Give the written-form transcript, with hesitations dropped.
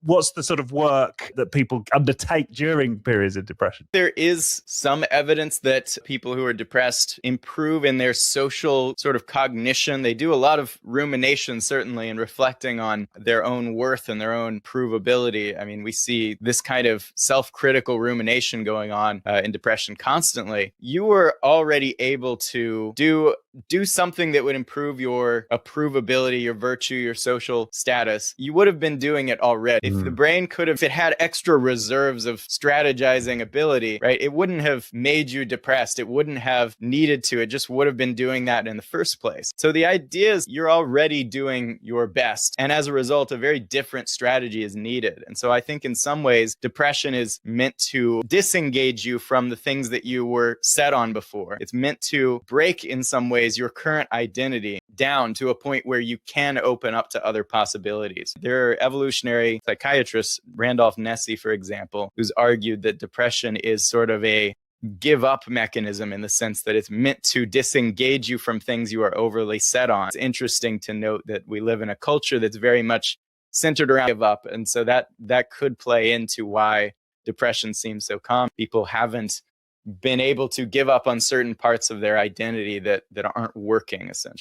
what's the sort of work that people undertake during periods of depression? There is some evidence that people who are depressed improve in their social sort of cognition. They do a lot of rumination, certainly, and reflecting on their own worth and their own provability. I mean, we see this kind of self-critical rumination going on in depression constantly. You were already able to do something that would improve your approvability, your virtue, your social status. You would have been doing it already. If the brain if it had extra reserves of strategizing ability, right, it wouldn't have made you depressed. It wouldn't have needed to. It just would have been doing that in the first place. So the idea is you're already doing your best. And as a result, a very different strategy is needed. And so I think in some ways, depression is meant to disengage you from the things that you were set on before. It's meant to break in some ways your current identity down to a point where you can open up to other possibilities. There are evolutionary psychiatrists, Randolph Nesse, for example, who's argued that depression is sort of a give up mechanism in the sense that it's meant to disengage you from things you are overly set on. It's interesting to note that we live in a culture that's very much centered around give up. And so that could play into why depression seems so common. People haven't been able to give up on certain parts of their identity that aren't working, essentially.